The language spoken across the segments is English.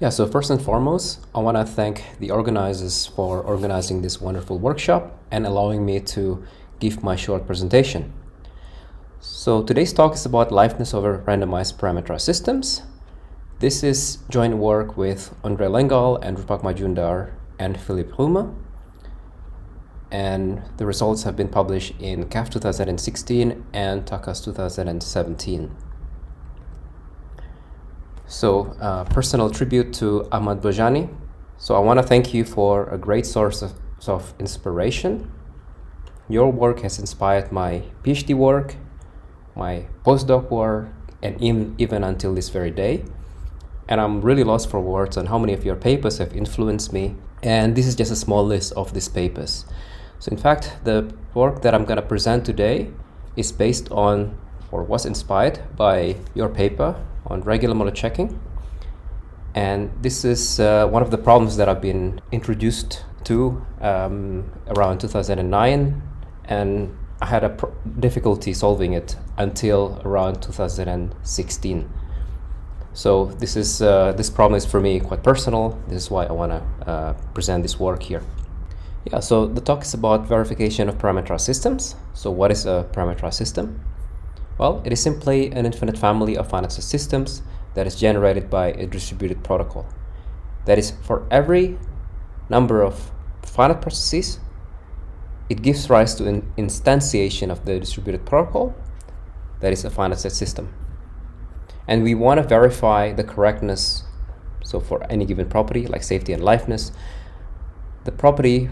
Yeah, so first and foremost, I want to thank the organizers for organizing this wonderful workshop and allowing me to give my short presentation. So today's talk is about liveness over randomized parameterized systems. This is joint work with Andre Lengal and Rupak Majumdar and Philippe Rume. And the results have been published in CAF 2016 and TACAS 2017. So personal tribute to Ahmed Bouajjani. So I want to thank you for a great source of inspiration. Your work has inspired my PhD work, my postdoc work, and even until this very day. And I'm really lost for words on how many of your papers have influenced me. And this is just a small list of these papers. So in fact, the work that I'm going to present today is based on, or was inspired by, your paper on regular model checking. And this is one of the problems that I've been introduced to around 2009, and I had a difficulty solving it until around 2016. So this problem is for me quite personal. This is why I want to present this work here. Yeah, so the talk is about verification of parameterized systems. So what is a parameterized system? Well, it is simply an infinite family of finite systems that is generated by a distributed protocol. That is, for every number of finite processes, it gives rise to an instantiation of the distributed protocol that is a finite set system. And we want to verify the correctness. So for any given property, like safety and liveness, the property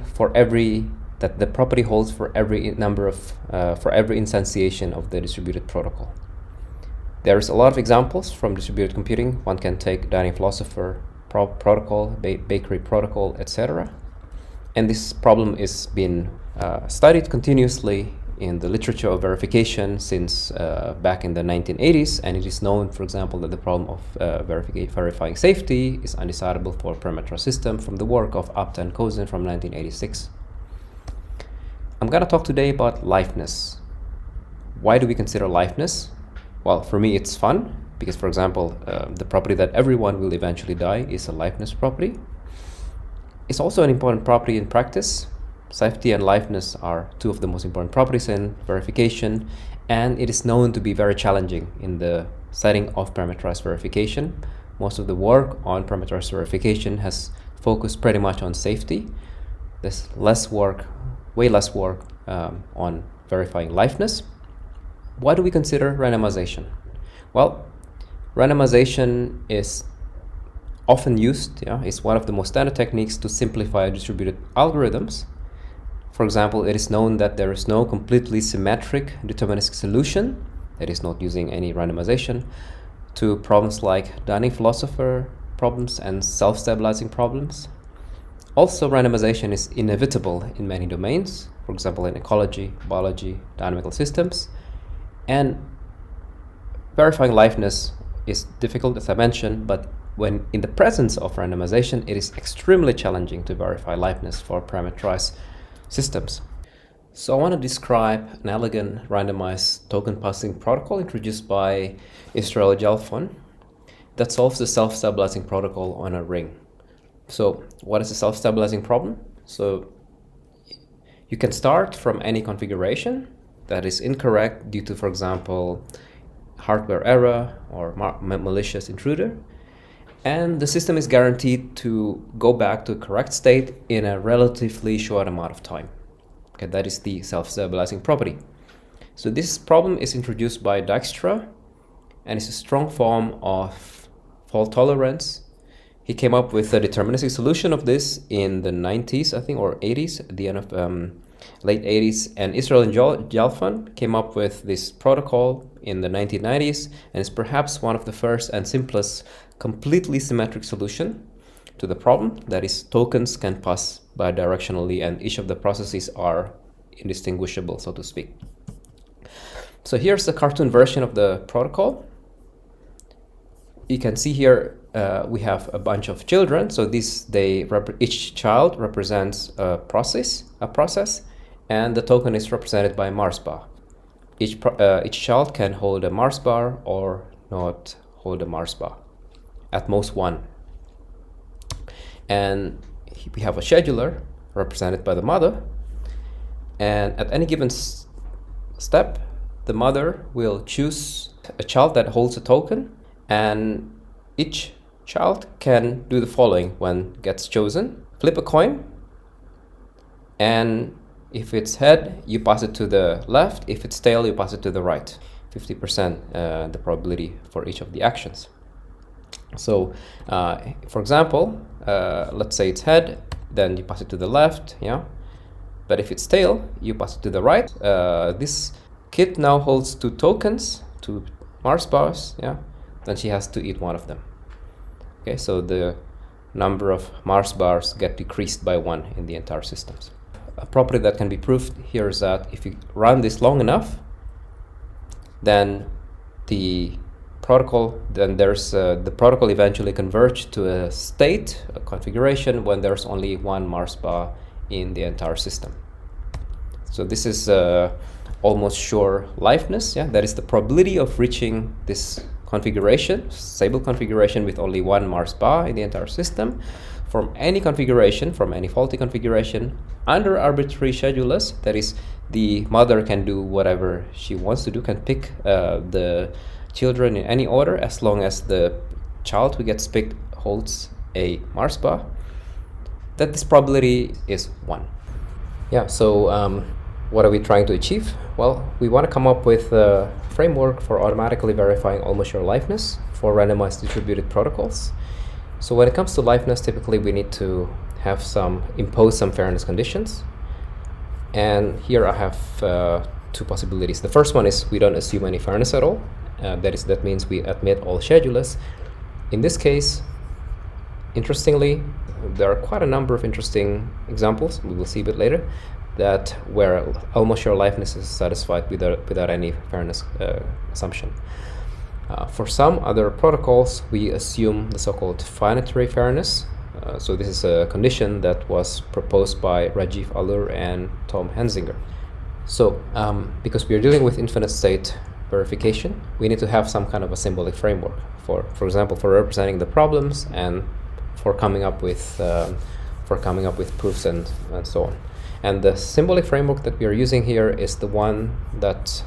that the property holds for every number of for every instantiation of the distributed protocol. There's a lot of examples from distributed computing. One can take dining philosopher protocol, bakery protocol, etc. And this problem is being studied continuously in the literature of verification since back in the 1980s, and it is known, for example, that the problem of verifying safety is undecidable for parameterized system from the work of Apta and Kozin from 1986. I'm going to talk today about liveness. Why do we consider liveness? Well, for me it's fun, because, for example, the property that everyone will eventually die is a liveness property. It's also an important property in practice. Safety and liveness are two of the most important properties in verification, and it is known to be very challenging in the setting of parameterized verification. Most of the work on parameterized verification has focused pretty much on safety. There's way less work on verifying liveness. Why do we consider randomization? Well, randomization is often used, it's one of the most standard techniques to simplify distributed algorithms. For example, it is known that there is no completely symmetric deterministic solution, that is not using any randomization, to problems like dining philosopher problems and self-stabilizing problems. Also, randomization is inevitable in many domains, for example, in ecology, biology, dynamical systems. And verifying liveness is difficult, as I mentioned, but when in the presence of randomization, it is extremely challenging to verify liveness for parameterized systems. So I want to describe an elegant randomized token passing protocol introduced by Israeli-Jalfon that solves the self-stabilizing protocol on a ring. So what is a self-stabilizing problem? So you can start from any configuration that is incorrect due to, for example, hardware error or malicious intruder, and the system is guaranteed to go back to a correct state in a relatively short amount of time. Okay, that is the self-stabilizing property. So this problem is introduced by Dijkstra, and it's a strong form of fault tolerance. He came up with a deterministic solution of this in the 90s, I think, or 80s, at the end of late 80s, and Israeli-Jalfon came up with this protocol in the 1990s, and it's perhaps one of the first and simplest completely symmetric solution to the problem. That is, tokens can pass bidirectionally and each of the processes are indistinguishable, so to speak. So here's a cartoon version of the protocol. You can see here we have a bunch of children. So each child represents a process, and the token is represented by Mars bar. Each child can hold a Mars bar or not hold a Mars bar, at most one. And we have a scheduler represented by the mother, and at any given step, the mother will choose a child that holds a token, and each child can do the following when gets chosen. Flip a coin, and if it's head, you pass it to the left. If it's tail, you pass it to the right. 50% the probability for each of the actions. So, for example, let's say it's head, then you pass it to the left, yeah? But if it's tail, you pass it to the right. This kid now holds 2 tokens, 2 Mars bars, yeah? Then she has to eat one of them. Okay, so the number of Mars bars get decreased by 1 in the entire systems. A property that can be proved here is that if you run this long enough, then the protocol eventually converges to a state, a configuration, when there's only 1 Mars bar in the entire system. So this is almost sure liveness, yeah? That is the probability of reaching this configuration, stable configuration with only 1 Mars bar in the entire system from any configuration, from any faulty configuration, under arbitrary schedulers. That is, the mother can do whatever she wants to do, can pick the children in any order, as long as the child who gets picked holds a Mars bar, that this probability is 1. Yeah, so what are we trying to achieve? Well, we want to come up with a framework for automatically verifying almost sure liveness for randomized distributed protocols. So when it comes to liveness, typically we need to have impose some fairness conditions. And here I have 2 possibilities. The first one is we don't assume any fairness at all. That means we admit all schedulers. In this case, interestingly, there are quite a number of interesting examples, we will see a bit later, that where almost sure liveness is satisfied without any fairness assumption. For some other protocols, we assume the so-called finitary fairness. So this is a condition that was proposed by Rajiv Allur and Tom Hensinger. So because we are dealing with infinite state verification, we need to have some kind of a symbolic framework for example, for representing the problems and for coming up with proofs and so on. And the symbolic framework that we are using here is the one that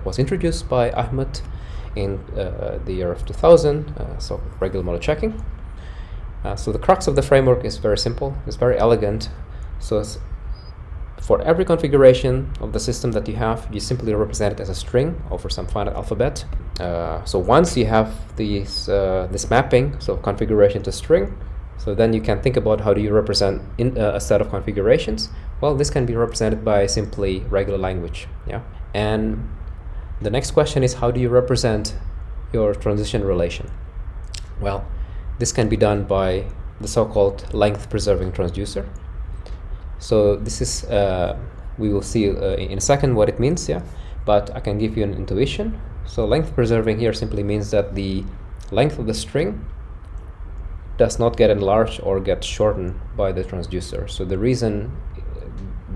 was introduced by Ahmed in the year of 2000, so regular model checking. So the crux of the framework is very simple, it's very elegant. So for every configuration of the system that you have, you simply represent it as a string over some finite alphabet. So once you have this mapping, so configuration to string, so then you can think about how do you represent a set of configurations. Well, this can be represented by simply regular language, yeah. And the next question is, how do you represent your transition relation? Well, this can be done by the so-called length preserving transducer. So this is, we will see in a second what it means, yeah, but I can give you an intuition. So length preserving here simply means that the length of the string does not get enlarged or get shortened by the transducer. So the reason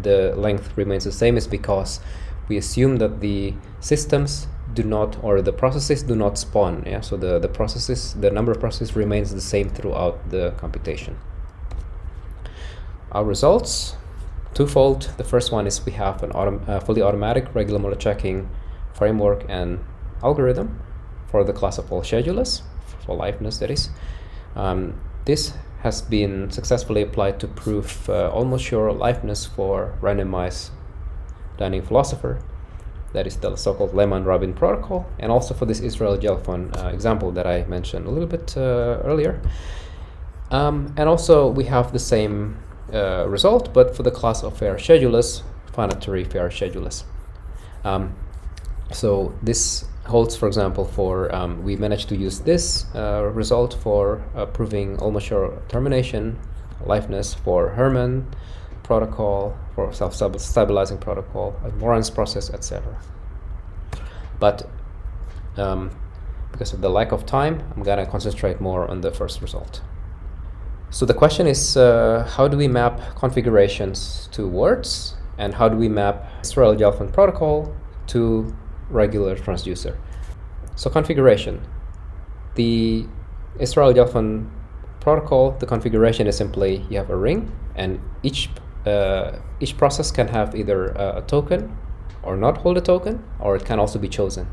the length remains the same is because we assume that the systems do not, or the processes do not spawn, yeah. So the number of processes remains the same throughout the computation. Our results, twofold. The first one is we have an fully automatic regular model checking framework and algorithm for the class of all schedulers, for liveness that is. This has been successfully applied to prove almost sure liveness for randomized Dunning philosopher, that is the so-called Lehman-Rabin protocol, and also for this Israeli-Jalfon example that I mentioned a little bit earlier. And also we have the same result, but for the class of fair schedulers, finitary fair schedulers. So this holds, for example, for we managed to use this result for proving almost sure termination, liveness for Herman protocol, for self-stabilizing protocol, Moran's process, etc. But because of the lack of time, I'm gonna concentrate more on the first result. So the question is, how do we map configurations to words, and how do we map Israeli-Jalfon protocol to regular transducer? So configuration. The Israeli-Jalfon protocol, the configuration is simply you have a ring, and each process can have either a token or not hold a token, or it can also be chosen.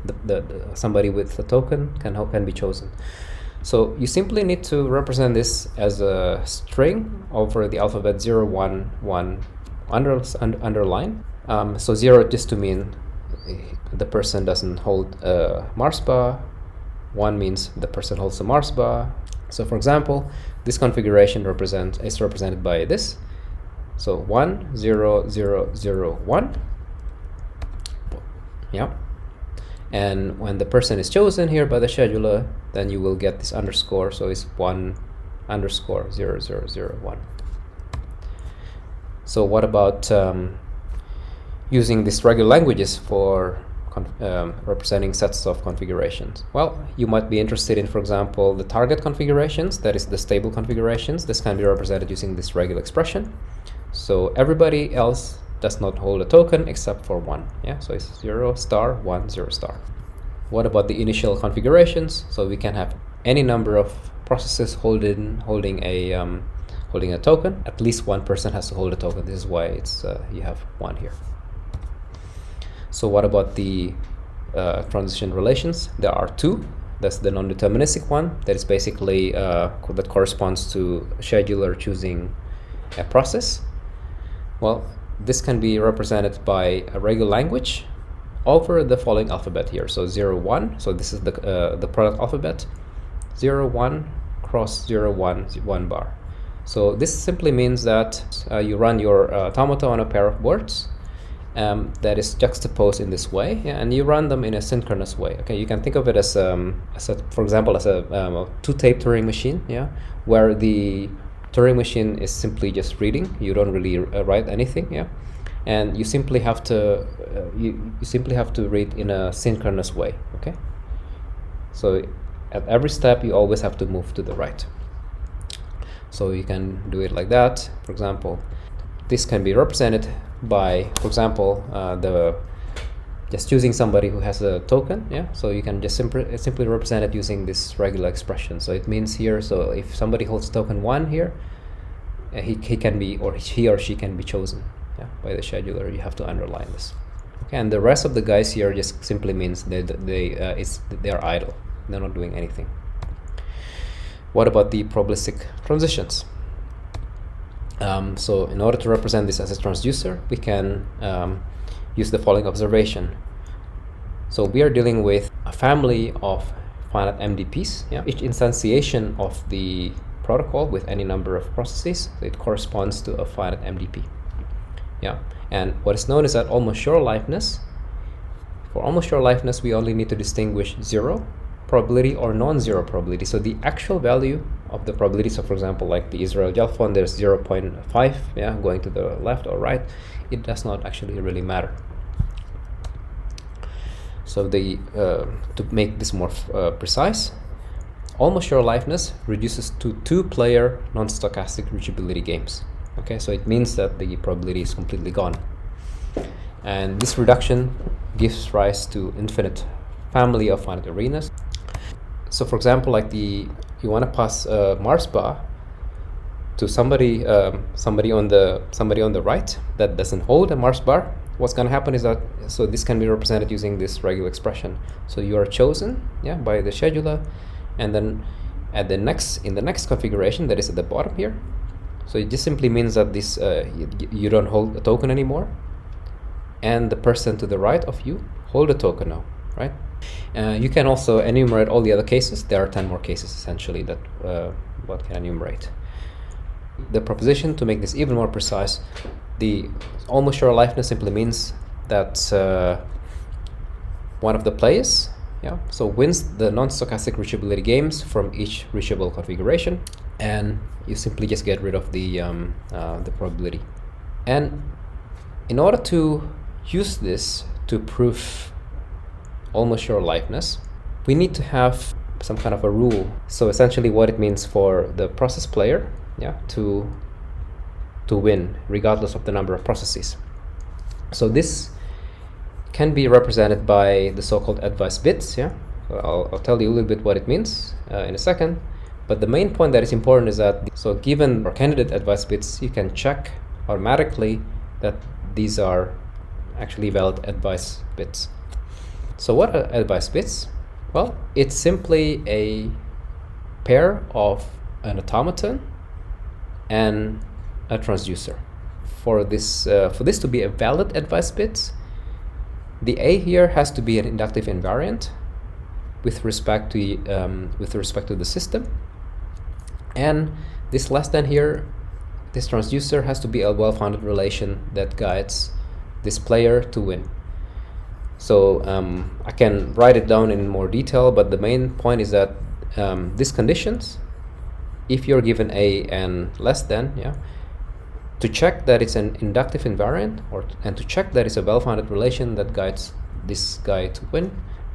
Somebody with a token can be chosen. So you simply need to represent this as a string over the alphabet 0, 1, 1 underline. So 0 just to mean the person doesn't hold a Mars bar. 1 means the person holds a Mars bar. So for example, this configuration is represented by this. So 1, 0, 0, 0, 1. Yeah. And when the person is chosen here by the scheduler, then you will get this underscore. So it's 1 underscore 0, 0, 0, 1. So what about using these regular languages for representing sets of configurations? Well, you might be interested in, for example, the target configurations, that is the stable configurations. This can be represented using this regular expression. So everybody else does not hold a token except for 1. Yeah, so it's 0 star 1 0 star. What about the initial configurations? So we can have any number of processes holding a token. At least one person has to hold a token. This is why it's you have 1 here. So what about the transition relations? There are 2. That's the non-deterministic one. That is basically that corresponds to a scheduler choosing a process. Well, this can be represented by a regular language over the following alphabet here. So 0, 1. So this is the product alphabet. 0, 1 cross 0, 1 1 bar. So this simply means that you run your automata on a pair of words that is juxtaposed in this way, yeah, and you run them in a synchronous way. Okay, you can think of it as for example, as a two-tape Turing machine, yeah, where the Turing machine is simply just reading. You don't really write anything, yeah, and you simply have to you simply have to read in a synchronous way. Okay, so at every step you always have to move to the right. So you can do it like that. For example, this can be represented by, for example, just choosing somebody who has a token. Yeah, so you can just simply represent it using this regular expression. So it means here, so if somebody holds token 1 here, he can be, or he or she can be chosen, yeah, by the scheduler. You have to underline this. Okay, and the rest of the guys here just simply means they're idle. They're not doing anything. What about the probabilistic transitions? So in order to represent this as a transducer, we can use the following observation. So we are dealing with a family of finite MDPs. Yeah? Each instantiation of the protocol with any number of processes, so it corresponds to a finite MDP. Yeah, and what is known is that almost sure liveness. For almost sure liveness, we only need to distinguish 0 probability or non-zero probability. So the actual value of the probability, so for example, like the Israeli-Jalfon, there's 0.5, yeah, going to the left or right. It does not actually really matter. So to make this more precise, almost sure liveness reduces to 2-player non-stochastic reachability games. Okay, so it means that the probability is completely gone. And this reduction gives rise to infinite family of finite arenas. So for example, like you want to pass a Mars bar to somebody on the right that doesn't hold a Mars bar. What's going to happen is that, so this can be represented using this regular expression. So you are chosen, yeah, by the scheduler, and then in the next configuration that is at the bottom here. So it just simply means that this you don't hold a token anymore, and the person to the right of you hold a token now, right? You can also enumerate all the other cases. There are 10 more cases essentially that one can enumerate. The proposition, to make this even more precise, the almost sure liveness simply means that one of the players, yeah, so wins the non-stochastic reachability games from each reachable configuration, and you simply just get rid of the probability. And in order to use this to prove almost sure liveness, we need to have some kind of a rule. So essentially what it means for the process player, yeah, to win regardless of the number of processes. So this can be represented by the so-called advice bits. Yeah, so I'll tell you a little bit what it means in a second. But the main point that is important is that, so given our candidate advice bits, you can check automatically that these are actually valid advice bits. So what are advice bits? Well, it's simply a pair of an automaton and a transducer. For this to be a valid advice bit, the A here has to be an inductive invariant with respect to the system, and this less than here, this transducer has to be a well-founded relation that guides this player to win. So I can write it down in more detail, but the main point is that these conditions, if you're given A and less than, to check that it's an inductive invariant, and to check that it's a well-founded relation that guides this guy to win,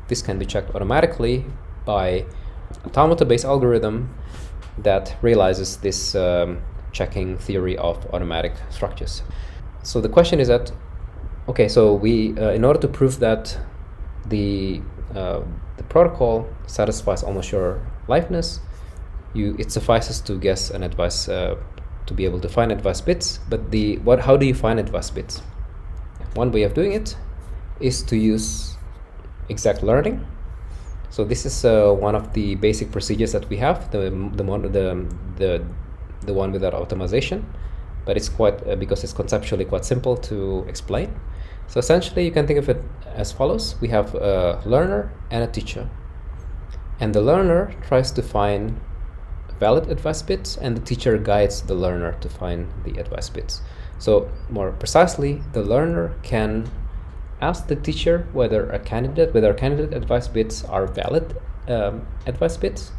this can be checked automatically by automata-based algorithm that realizes this checking theory of automatic structures. So the question is that, okay, so we in order to prove that the protocol satisfies almost sure liveness, it suffices to guess an advice to be able to find advice bits. But how do you find advice bits? One way of doing it is to use exact learning. So this is one of the basic procedures that we have, the one without optimization, but it's quite because it's conceptually quite simple to explain. So essentially, you can think of it as follows: we have a learner and a teacher, and the learner tries to find valid advice bits, and the teacher guides the learner to find the advice bits. So more precisely, the learner can ask the teacher whether our candidate advice bits are valid advice bits,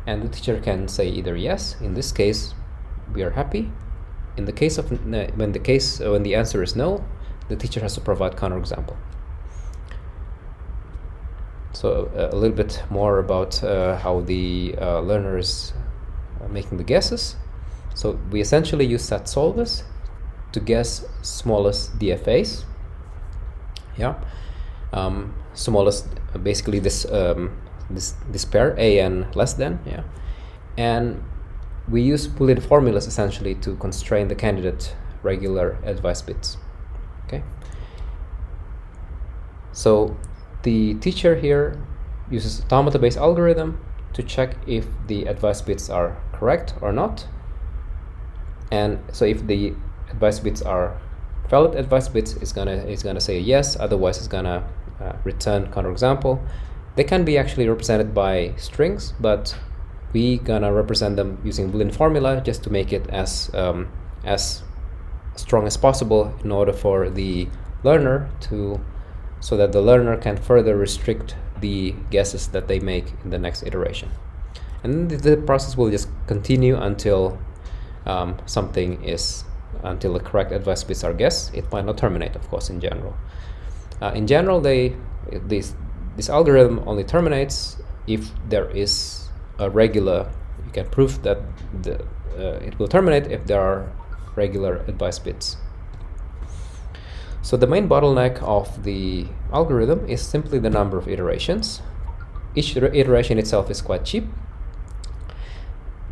and the teacher can say either yes. In this case, we are happy. In the case of when the answer is no, the teacher has to provide counterexample. So a little bit more about how the learner is making the guesses. So we essentially use set solvers to guess smallest DFAs. Smallest, basically this pair A and less than. And we use Boolean formulas essentially to constrain the candidate regular advice bits. Okay. So the teacher here uses automata-based algorithm to check if the advice bits are correct or not. And so if the advice bits are valid advice bits, it's gonna say yes. Otherwise, it's gonna return counterexample. They can be actually represented by strings, but we gonna represent them using Boolean formula just to make it as strong as possible in order for the learner so that the learner can further restrict the guesses that they make in the next iteration. And the process will just continue until until the correct advice bits are guessed. It might not terminate, of course, in general. This algorithm only terminates if there is a regular. You can prove that it will terminate if there are regular advice bits. So the main bottleneck of the algorithm is simply the number of iterations. Each iteration itself is quite cheap.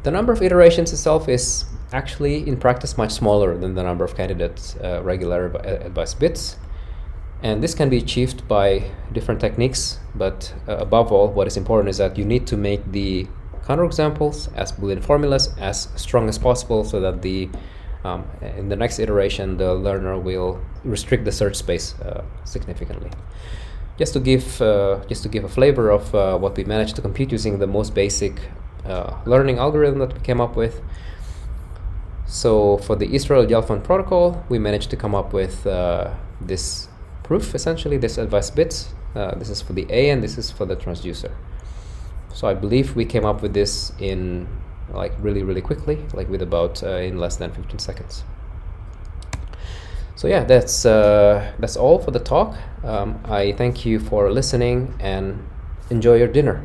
The number of iterations itself is actually in practice much smaller than the number of candidates regular advice bits, and this can be achieved by different techniques, but above all, what is important is that you need to make the counterexamples as Boolean formulas as strong as possible, so that in the next iteration the learner will restrict the search space significantly. Just to give a flavor of what we managed to compute using the most basic learning algorithm that we came up with. So for the Israeli-Jalfon protocol, we managed to come up with this proof, essentially, this advice bits. This is for the A and this is for the transducer. So I believe we came up with this in really quickly, with about in less than 15 seconds. So yeah, that's all for the talk. I thank you for listening and enjoy your dinner.